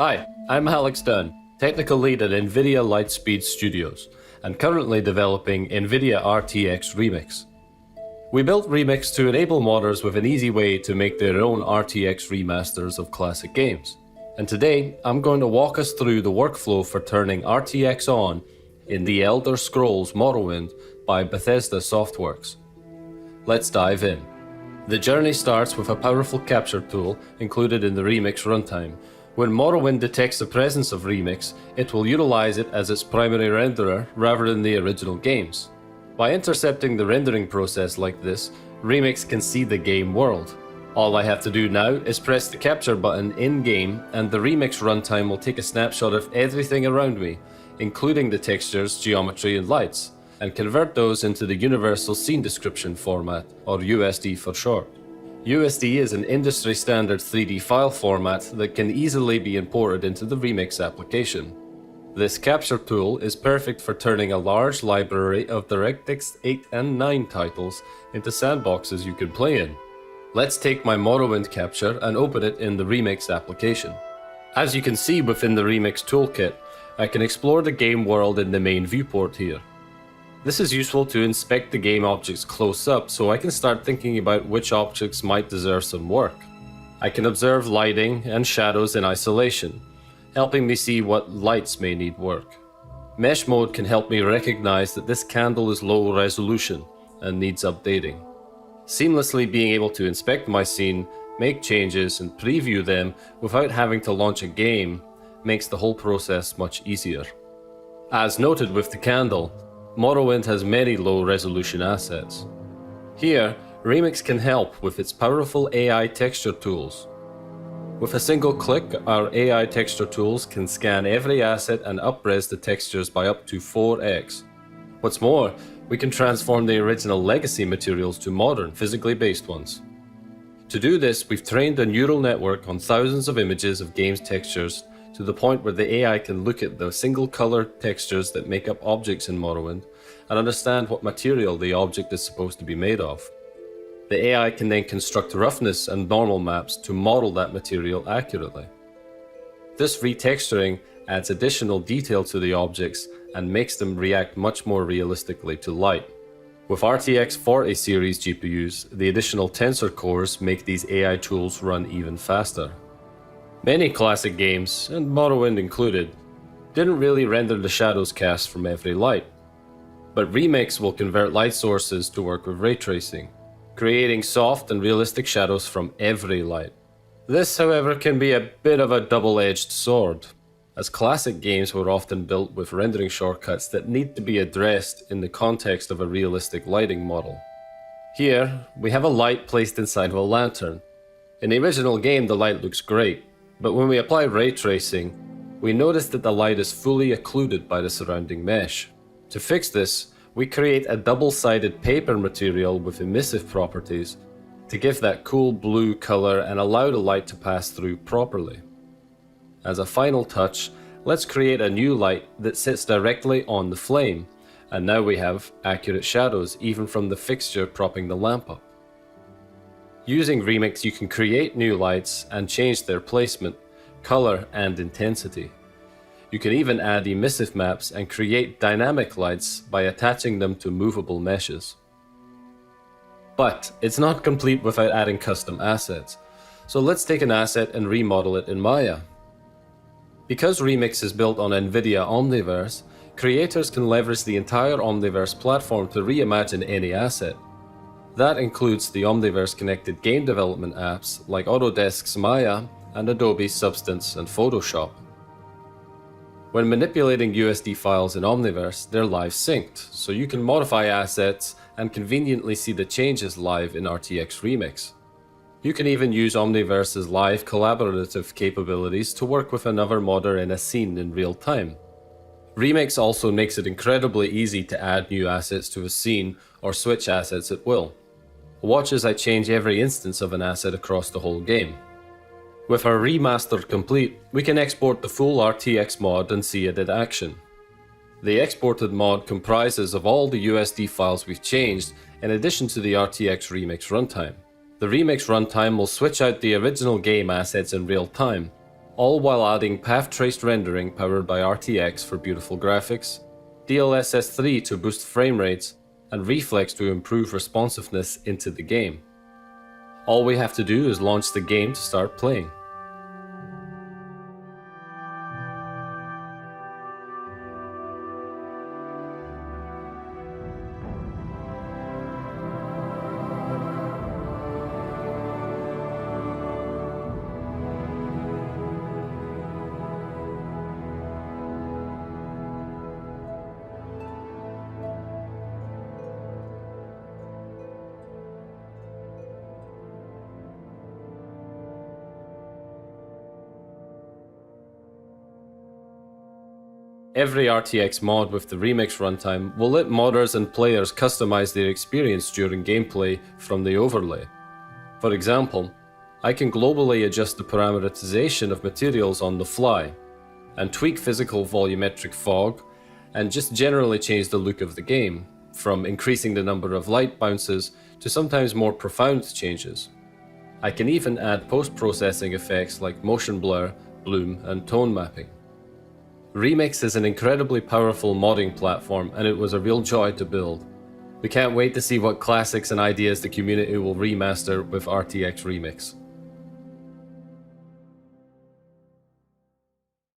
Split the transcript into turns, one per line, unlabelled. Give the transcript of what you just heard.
Hi, I'm Alex Dunn, Technical Lead at Nvidia Lightspeed Studios, and currently developing Nvidia RTX Remix. We built Remix to enable modders with an easy way to make their own RTX remasters of classic games. And today, I'm going to walk us through the workflow for turning RTX on in The Elder Scrolls Morrowind by Bethesda Softworks. Let's dive in. The journey starts with a powerful capture tool included in the Remix runtime. When Morrowind detects the presence of Remix, it will utilize it as its primary renderer rather than the original games. By intercepting the rendering process like this, Remix can see the game world. All I have to do now is press the capture button in-game and the Remix runtime will take a snapshot of everything around me, including the textures, geometry and lights, and convert those into the Universal Scene Description format, or USD for short. USD is an industry standard 3D file format that can easily be imported into the Remix application. This capture tool is perfect for turning a large library of DirectX 8 and 9 titles into sandboxes you can play in. Let's take my Morrowind capture and open it in the Remix application. As you can see within the Remix toolkit, I can explore the game world in the main viewport here. This is useful to inspect the game objects close up so I can start thinking about which objects might deserve some work. I can observe lighting and shadows in isolation, helping me see what lights may need work. Mesh mode can help me recognize that this candle is low resolution and needs updating. Seamlessly being able to inspect my scene, make changes and preview them without having to launch a game makes the whole process much easier. As noted with the candle, Morrowind has many low-resolution assets. Here, Remix can help with its powerful AI texture tools. With a single click, our AI texture tools can scan every asset and up-res the textures by up to 4x. What's more, we can transform the original legacy materials to modern, physically based ones. To do this, we've trained a neural network on thousands of images of games textures to the point where the AI can look at the single color textures that make up objects in Morrowind and understand what material the object is supposed to be made of. The AI can then construct roughness and normal maps to model that material accurately. This retexturing adds additional detail to the objects and makes them react much more realistically to light. With RTX 40 series GPUs, the additional tensor cores make these AI tools run even faster. Many classic games, and Morrowind included, didn't really render the shadows cast from every light. But Remix will convert light sources to work with ray tracing, creating soft and realistic shadows from every light. This, however, can be a bit of a double-edged sword, as classic games were often built with rendering shortcuts that need to be addressed in the context of a realistic lighting model. Here, we have a light placed inside of a lantern. In the original game, the light looks great. But when we apply ray tracing, we notice that the light is fully occluded by the surrounding mesh. To fix this, we create a double-sided paper material with emissive properties to give that cool blue color and allow the light to pass through properly. As a final touch, let's create a new light that sits directly on the flame, and now we have accurate shadows even from the fixture propping the lamp up. Using Remix, you can create new lights and change their placement, color, and intensity. You can even add emissive maps and create dynamic lights by attaching them to movable meshes. But it's not complete without adding custom assets, so let's take an asset and remodel it in Maya. Because Remix is built on Nvidia Omniverse, creators can leverage the entire Omniverse platform to reimagine any asset. That includes the Omniverse-connected game development apps like Autodesk's Maya and Adobe's Substance and Photoshop. When manipulating USD files in Omniverse, they're live synced, so you can modify assets and conveniently see the changes live in RTX Remix. You can even use Omniverse's live collaborative capabilities to work with another modder in a scene in real time. Remix also makes it incredibly easy to add new assets to a scene or switch assets at will. Watch as I change every instance of an asset across the whole game. With our remaster complete, we can export the full RTX mod and see it in action. The exported mod comprises of all the USD files we've changed in addition to the RTX Remix runtime. The Remix runtime will switch out the original game assets in real time, all while adding path-traced rendering powered by RTX for beautiful graphics, DLSS 3 to boost frame rates, and Reflex to improve responsiveness into the game. All we have to do is launch the game to start playing. Every RTX mod with the Remix runtime will let modders and players customize their experience during gameplay from the overlay. For example, I can globally adjust the parameterization of materials on the fly, and tweak physical volumetric fog, and just generally change the look of the game, from increasing the number of light bounces to sometimes more profound changes. I can even add post-processing effects like motion blur, bloom, and tone mapping. Remix is an incredibly powerful modding platform, and it was a real joy to build. We can't wait to see what classics and ideas the community will remaster with RTX Remix.